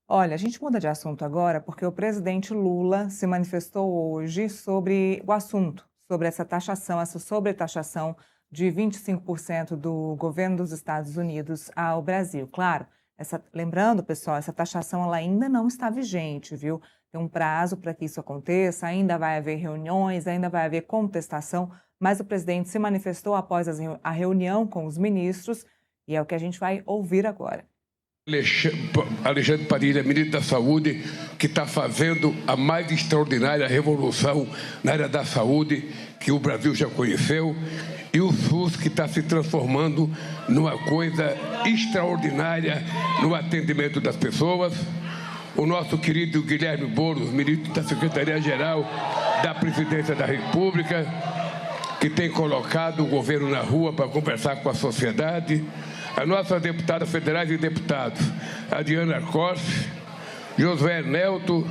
Olha, a gente muda de assunto agora porque o presidente Lula se manifestou hoje sobre o assunto, sobre essa taxação, essa sobretaxação de 25% do governo dos Estados Unidos ao Brasil. Claro, lembrando, pessoal, essa taxação ela ainda não está vigente, viu? Tem um prazo para que isso aconteça, ainda vai haver reuniões, ainda vai haver contestação, mas o presidente se manifestou após a reunião com os ministros e é o que a gente vai ouvir agora. Alexandre Padilha, ministro da Saúde, que está fazendo a mais extraordinária revolução na área da saúde que o Brasil já conheceu, e o SUS, que está se transformando numa coisa extraordinária no atendimento das pessoas. O nosso querido Guilherme Boulos, ministro da Secretaria-Geral da Presidência da República, que tem colocado o governo na rua para conversar com a sociedade. A nossa deputada federais e deputados, a Diana Costa, Josué Nelto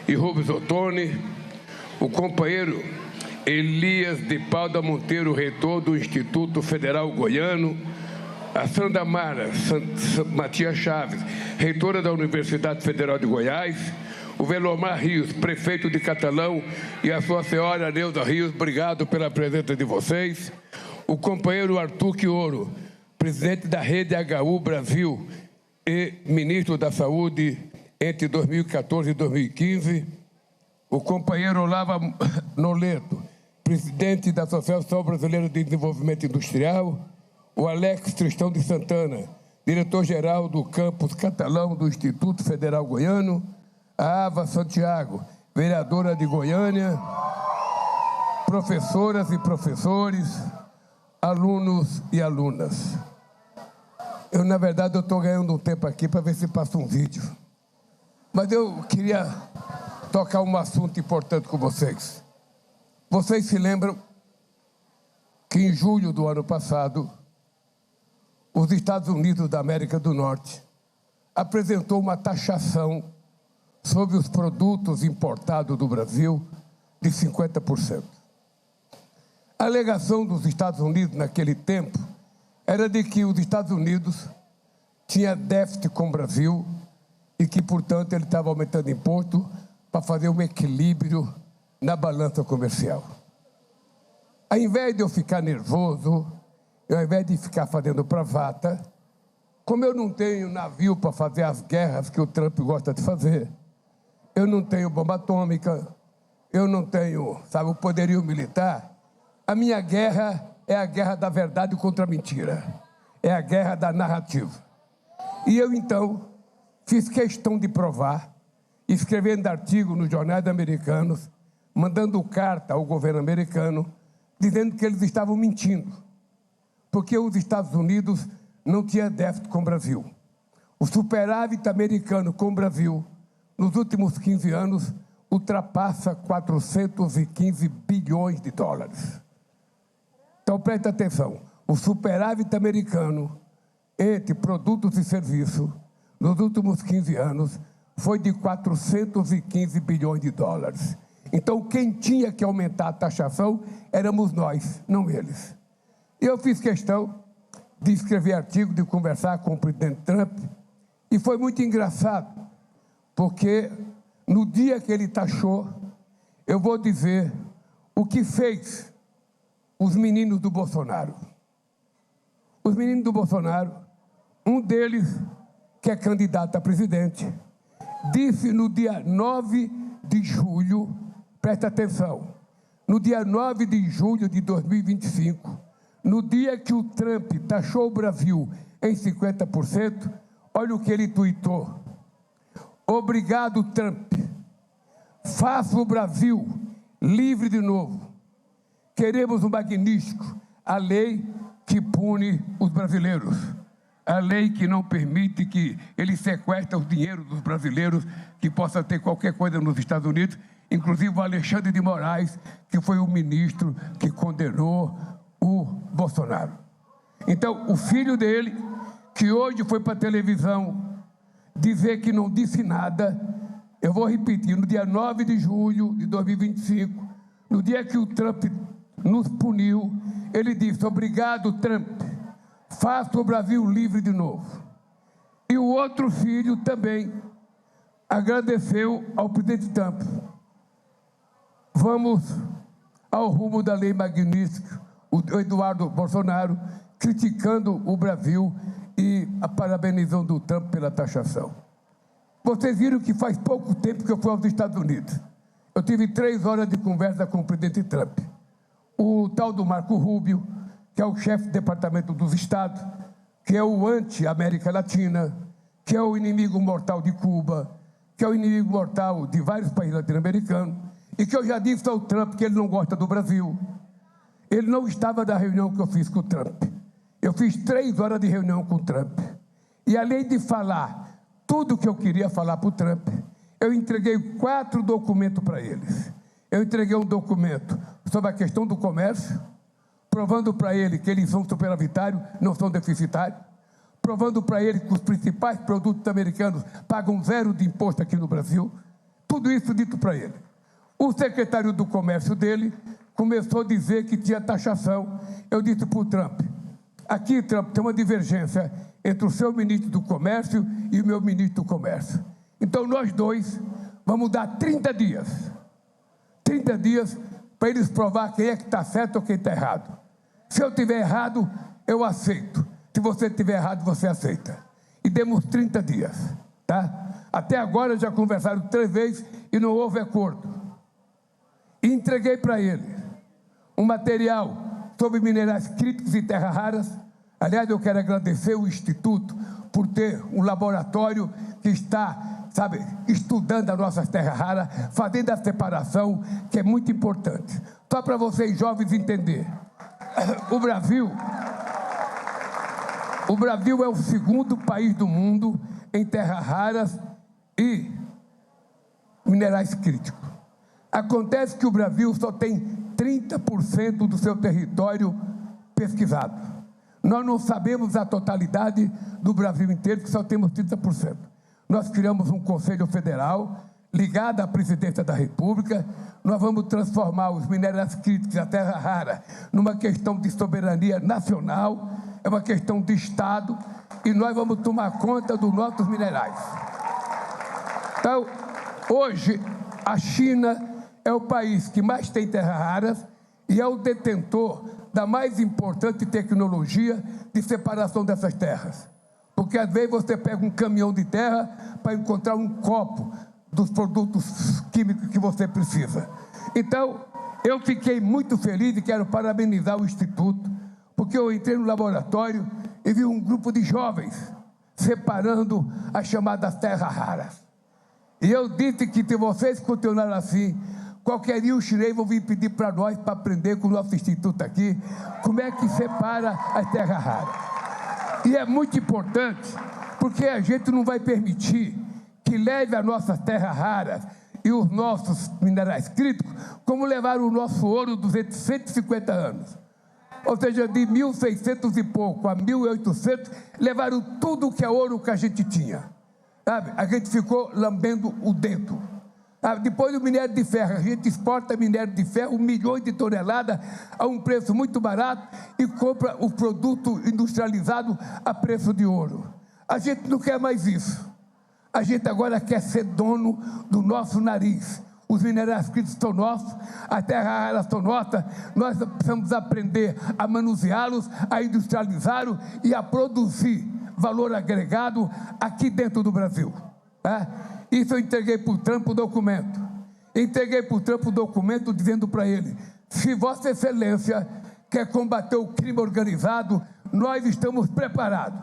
e Rubens Ottoni, o companheiro Elias de Paula Monteiro, reitor do Instituto Federal Goiano, a Sandra Mara Matias Chaves, reitora da Universidade Federal de Goiás, o Velomar Rios, prefeito de Catalão, e a sua senhora Neuza Rios, obrigado pela presença de vocês, o companheiro Arthur Quioro, presidente da Rede HU Brasil e ministro da Saúde entre 2014 e 2015, o companheiro Olavo Noleto, presidente da Associação Brasileira de Desenvolvimento Industrial, o Alex Tristão de Santana, diretor-geral do campus Catalão do Instituto Federal Goiano, a Ava Santiago, vereadora de Goiânia, professoras e professores, alunos e alunas. Na verdade, eu estou ganhando um tempo aqui para ver se passa um vídeo. Mas eu queria tocar um assunto importante com vocês. Vocês se lembram que em julho do ano passado, os Estados Unidos da América do Norte apresentou uma taxação sobre os produtos importados do Brasil de 50%. A alegação dos Estados Unidos naquele tempo era de que os Estados Unidos tinha déficit com o Brasil e que, portanto, ele estava aumentando imposto para fazer um equilíbrio na balança comercial. Ao invés de eu ficar nervoso, ao invés de ficar fazendo bravata, como eu não tenho navio para fazer as guerras que o Trump gosta de fazer, eu não tenho bomba atômica, eu não tenho, o poderio militar, a minha guerra é a guerra da verdade contra a mentira. É a guerra da narrativa. E eu, então, fiz questão de provar, escrevendo artigo nos jornais americanos, mandando carta ao governo americano, dizendo que eles estavam mentindo, porque os Estados Unidos não tinham déficit com o Brasil. O superávit americano com o Brasil, nos últimos 15 anos, ultrapassa 415 bilhões de dólares. Então, preste atenção, o superávit americano entre produtos e serviços, nos últimos 15 anos, foi de 415 bilhões de dólares. Então, quem tinha que aumentar a taxação éramos nós, não eles. Eu fiz questão de escrever artigo, de conversar com o presidente Trump, e foi muito engraçado, porque no dia que ele taxou, eu vou dizer o que fez os meninos do Bolsonaro. Os meninos do Bolsonaro, um deles, que é candidato a presidente, disse no dia 9 de julho, presta atenção, no dia 9 de julho de 2025, no dia que o Trump taxou o Brasil em 50%, olha o que ele tuitou. Obrigado, Trump. Faça o Brasil livre de novo. Queremos um magnífico, a lei que pune os brasileiros. A lei que não permite que ele sequestre o dinheiro dos brasileiros, que possa ter qualquer coisa nos Estados Unidos, inclusive o Alexandre de Moraes, que foi o ministro que condenou o Bolsonaro. Então, o filho dele, que hoje foi para a televisão dizer que não disse nada, eu vou repetir, no dia 9 de julho de 2025, no dia que o Trump nos puniu, ele disse, obrigado, Trump, faça o Brasil livre de novo. E o outro filho também agradeceu ao presidente Trump. Vamos ao rumo da lei Magnitsky, o Eduardo Bolsonaro criticando o Brasil e parabenizando o Trump pela taxação. Vocês viram que faz pouco tempo que eu fui aos Estados Unidos. Eu tive 3 horas de conversa com o presidente Trump. O tal do Marco Rubio, que é o chefe do Departamento dos Estados, que é o anti-América Latina, que é o inimigo mortal de Cuba, que é o inimigo mortal de vários países latino-americanos, e que eu já disse ao Trump que ele não gosta do Brasil. Ele não estava na reunião que eu fiz com o Trump. Eu fiz 3 horas de reunião com o Trump. E além de falar tudo o que eu queria falar para o Trump, eu entreguei 4 documentos para eles. Eu entreguei um documento sobre a questão do comércio, provando para ele que eles são superavitários, não são deficitários, provando para ele que os principais produtos americanos pagam 0 de imposto aqui no Brasil. Tudo isso dito para ele. O secretário do comércio dele começou a dizer que tinha taxação. Eu disse para o Trump: aqui, Trump, tem uma divergência entre o seu ministro do comércio e o meu ministro do comércio. Então, nós dois vamos dar 30 dias. 30 dias para eles provar quem é que está certo ou quem está errado. Se eu estiver errado, eu aceito. Se você estiver errado, você aceita. E demos 30 dias, tá? Até agora já conversaram 3 vezes e não houve acordo. E entreguei para ele um material sobre minerais críticos e terras raras. Aliás, eu quero agradecer o Instituto por ter um laboratório que está, estudando as nossas terras raras, fazendo a separação, que é muito importante. Só para vocês jovens entenderem, o Brasil é o 2º país do mundo em terras raras e minerais críticos. Acontece que o Brasil só tem 30% do seu território pesquisado. Nós não sabemos a totalidade do Brasil inteiro, que só temos 30%. Nós criamos um Conselho Federal ligado à Presidência da República. Nós vamos transformar os minerais críticos e a terra rara numa questão de soberania nacional, é uma questão de Estado, e nós vamos tomar conta dos nossos minerais. Então, hoje, a China é o país que mais tem terras raras e é o detentor da mais importante tecnologia de separação dessas terras. Porque, às vezes, você pega um caminhão de terra para encontrar um copo dos produtos químicos que você precisa. Então, eu fiquei muito feliz e quero parabenizar o Instituto, porque eu entrei no laboratório e vi um grupo de jovens separando as chamadas terras raras. E eu disse que, se vocês continuarem assim, qualquer dia os chineses vão vir pedir para nós, para aprender com o nosso instituto aqui, como é que separa as terras raras. E é muito importante, porque a gente não vai permitir que leve as nossas terras raras e os nossos minerais críticos, como levaram o nosso ouro durante 150 anos. Ou seja, de 1600 e pouco a 1800, levaram tudo que é ouro que a gente tinha. A gente ficou lambendo o dedo. Depois do minério de ferro, a gente exporta minério de ferro, 1 milhão de toneladas a um preço muito barato e compra o produto industrializado a preço de ouro. A gente não quer mais isso. A gente agora quer ser dono do nosso nariz. Os minerais críticos são nossos, as terras raras são nossas, nós precisamos aprender a manuseá-los, a industrializá-los e a produzir valor agregado aqui dentro do Brasil. Isso eu entreguei para o Trump o documento. Entreguei para o Trump o documento dizendo para ele: se Vossa Excelência quer combater o crime organizado, nós estamos preparados.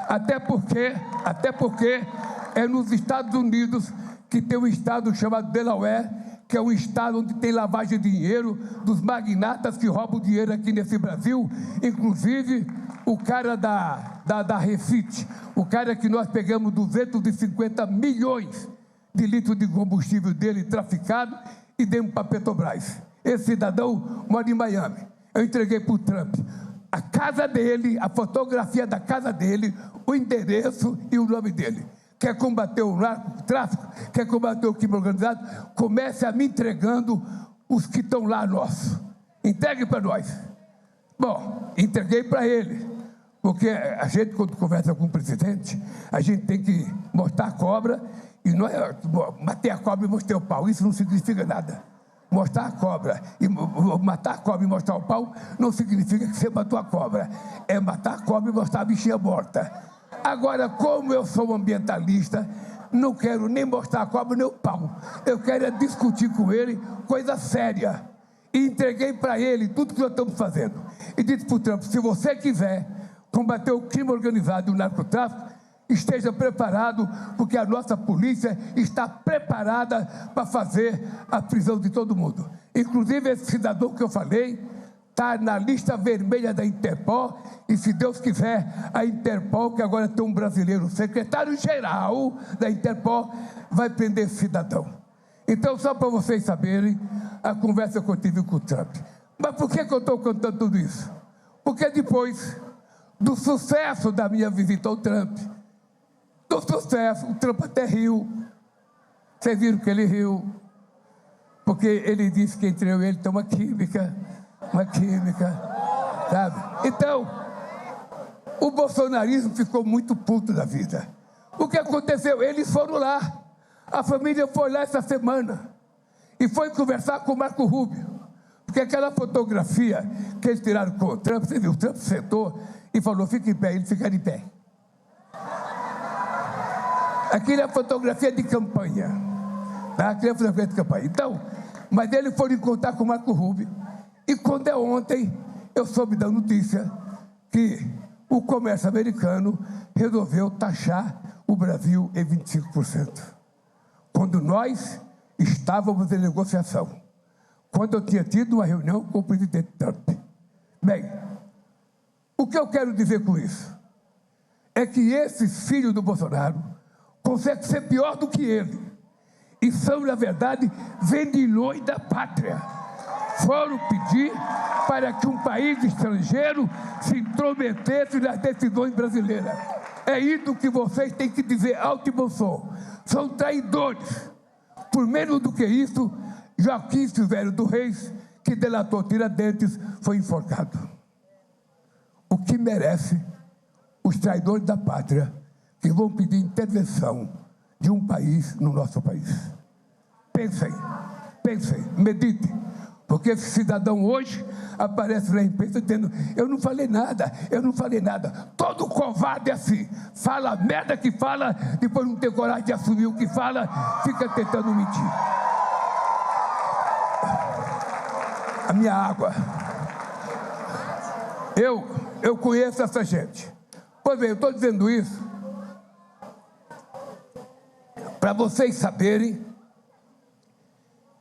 Até porque é nos Estados Unidos que tem um estado chamado Delaware, que é um estado onde tem lavagem de dinheiro dos magnatas que roubam dinheiro aqui nesse Brasil, inclusive o cara da Refit, o cara que nós pegamos 250 milhões de litros de combustível dele traficado e demos para a Petrobras. Esse cidadão mora em Miami. Eu entreguei para o Trump a casa dele, a fotografia da casa dele, o endereço e o nome dele. Quer combater o narcotráfico, quer combater o crime organizado, comece a me entregando os que estão lá nossos. Entregue para nós. Bom, entreguei para ele, porque a gente, quando conversa com o presidente, a gente tem que mostrar a cobra E não é matei a cobra e mostrei o pau, isso não significa nada. Mostrar a cobra e matar a cobra e mostrar o pau não significa que você matou a cobra. É matar a cobra e mostrar a bichinha morta. Agora, como eu sou ambientalista, não quero nem mostrar a cobra nem o pau. Eu quero é discutir com ele coisa séria. E entreguei para ele tudo que nós estamos fazendo. E disse para o Trump, se você quiser combater o crime organizado e o narcotráfico, esteja preparado, porque a nossa polícia está preparada para fazer a prisão de todo mundo. Inclusive esse cidadão que eu falei está na lista vermelha da Interpol, e se Deus quiser, a Interpol, que agora tem um brasileiro, secretário-geral da Interpol, vai prender esse cidadão. Então, só para vocês saberem, a conversa que eu tive com o Trump. Mas por que eu estou contando tudo isso? Porque depois do sucesso da minha visita ao Trump, do sucesso, o Trump até riu. Vocês viram que ele riu, porque ele disse que entre eu e ele tem uma química, sabe? Então, o bolsonarismo ficou muito puto da vida. O que aconteceu? Eles foram lá, a família foi lá essa semana, e foi conversar com o Marco Rubio, porque aquela fotografia que eles tiraram com o Trump, você viu, o Trump sentou e falou, fica em pé, ele fica de pé. Aquilo é fotografia de campanha, tá? Aquilo é fotografia de campanha. Então, mas eles foram encontrar com o Marco Rubio, e quando é ontem, eu soube da notícia que o comércio americano resolveu taxar o Brasil em 25%. Quando nós estávamos em negociação, quando eu tinha tido uma reunião com o presidente Trump. Bem, o que eu quero dizer com isso? É que esses filhos do Bolsonaro conseguem ser pior do que ele. E são, na verdade, vendilhões da pátria. Foram pedir para que um país estrangeiro se intrometesse nas decisões brasileiras. É isso que vocês têm que dizer alto e bom som. São traidores. Por menos do que isso, Joaquim Silvério dos Reis, que delatou Tiradentes, foi enforcado. O que merece os traidores da pátria que vão pedir intervenção de um país no nosso país? Pensem, meditem. Porque esse cidadão hoje aparece na imprensa dizendo, eu não falei nada. Todo covarde é assim, fala a merda que fala, depois não tem coragem de assumir o que fala, fica tentando mentir. A minha água. Eu conheço essa gente. Pois bem, eu estou dizendo isso para vocês saberem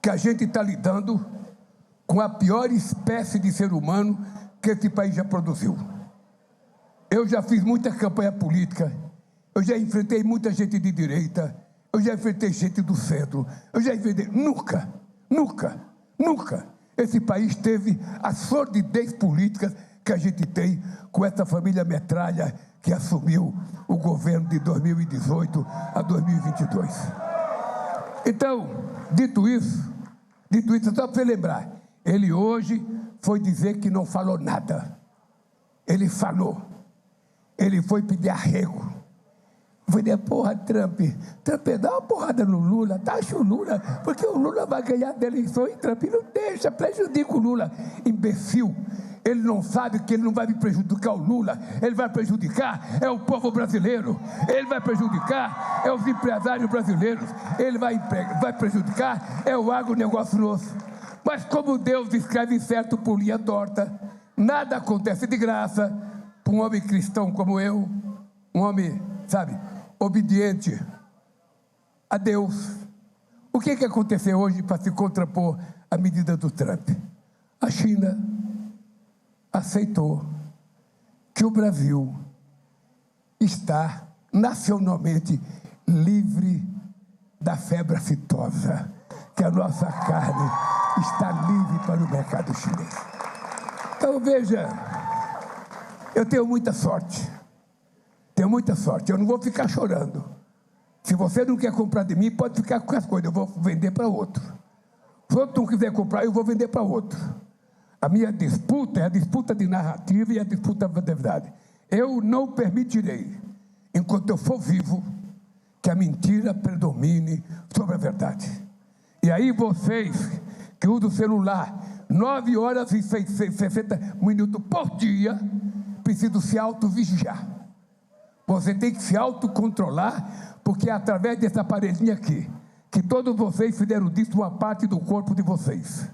que a gente está lidando com a pior espécie de ser humano que esse país já produziu. Eu já fiz muita campanha política, eu já enfrentei muita gente de direita, eu já enfrentei gente do centro, eu já enfrentei... Nunca esse país teve a sordidez política que a gente tem com essa família metralha que assumiu o governo de 2018 a 2022. Então, dito isso, só para você lembrar, ele hoje foi dizer que não falou nada. Ele falou. Ele foi pedir arrego. Eu falei, porra, Trump, dá uma porrada no Lula, taxa o Lula, porque o Lula vai ganhar da eleição e Trump não deixa, prejudica o Lula. Imbecil. Ele não sabe que ele não vai prejudicar o Lula, ele vai prejudicar é o povo brasileiro, ele vai prejudicar é os empresários brasileiros, ele vai prejudicar é o agronegócio nosso. Mas como Deus escreve certo por linha torta, nada acontece de graça para um homem cristão como eu, um homem, sabe, obediente a Deus. O que aconteceu hoje para se contrapor à medida do Trump? A China aceitou que o Brasil está nacionalmente livre da febre aftosa, que a nossa carne está livre para o mercado chinês. Então veja, eu tenho muita sorte, eu não vou ficar chorando. Se você não quer comprar de mim, pode ficar com as coisas, eu vou vender para outro. Se o outro não quiser comprar, eu vou vender para outro. A minha disputa é a disputa de narrativa e a disputa da verdade. Eu não permitirei, enquanto eu for vivo, que a mentira predomine sobre a verdade. E aí vocês que usam o celular 9 horas e 60 minutos por dia, precisam se autovigiar. Você tem que se autocontrolar, porque é através desse aparelhinho aqui, que todos vocês fizeram disso uma parte do corpo de vocês.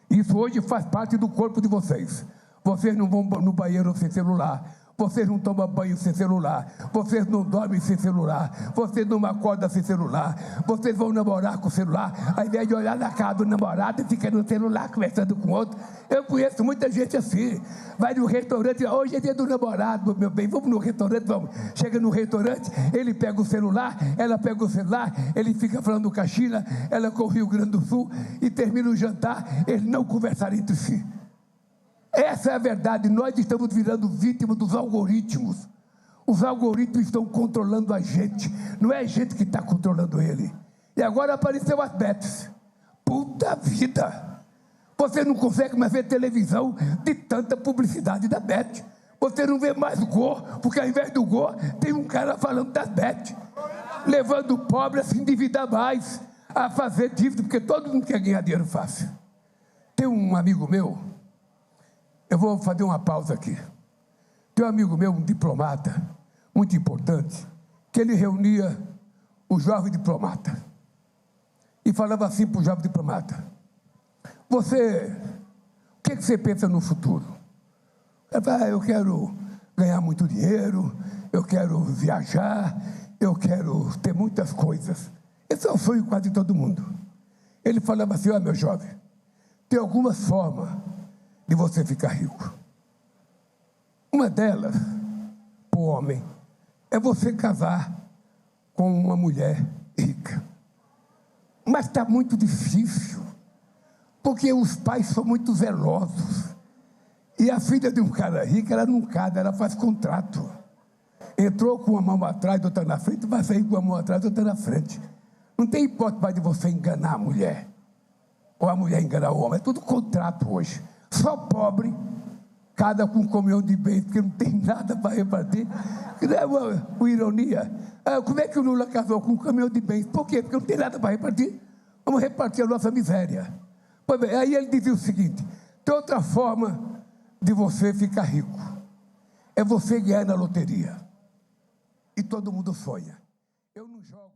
Isso hoje faz parte do corpo de vocês. Vocês não vão no banheiro sem celular. Vocês não tomam banho sem celular. Vocês não dormem sem celular. Vocês não acordam sem celular. Vocês vão namorar com o celular. Ao invés de olhar na cara do namorado, fica no celular conversando com o outro. Eu conheço muita gente assim. Vai no restaurante, hoje é dia do namorado, meu bem. Vamos no restaurante, vamos. Chega no restaurante, ele pega o celular, ela pega o celular, ele fica falando com a China, ela com o Rio Grande do Sul, e termina o jantar, eles não conversaram entre si. Essa é a verdade. Nós estamos virando vítimas dos algoritmos. Os algoritmos estão controlando a gente. Não é a gente que está controlando ele. E agora apareceu as bets. Puta vida! Você não consegue mais ver televisão de tanta publicidade da bet. Você não vê mais Go, porque ao invés do Go, tem um cara falando das bet. Levando o pobre a se endividar mais, a fazer dívida, porque todo mundo quer ganhar dinheiro fácil. Tem um amigo meu, eu vou fazer uma pausa aqui. Tem um amigo meu, um diplomata, muito importante, que ele reunia o jovem diplomata. E falava assim para o jovem diplomata: o que você pensa no futuro? Ele falava: eu quero ganhar muito dinheiro, eu quero viajar, eu quero ter muitas coisas. Esse é o sonho de quase todo mundo. Ele falava assim: meu jovem, tem algumas formas de você ficar rico. Uma delas, para o homem, é você casar com uma mulher rica. Mas está muito difícil, porque os pais são muito zelosos. E a filha de um cara rico, ela não casa, ela faz contrato. Entrou com uma mão atrás, outra na frente, vai sair com uma mão atrás, outra na frente. Não tem hipótese mais de você enganar a mulher, ou a mulher enganar o homem. É tudo contrato hoje. Só pobre casa com um caminhão de bens, porque não tem nada para repartir. Não é uma ironia. Como é que o Lula casou com um caminhão de bens? Por quê? Porque não tem nada para repartir. Vamos repartir a nossa miséria. Pois bem, aí ele dizia o seguinte: tem outra forma de você ficar rico. É você ganhar na loteria. E todo mundo sonha. Eu não jogo.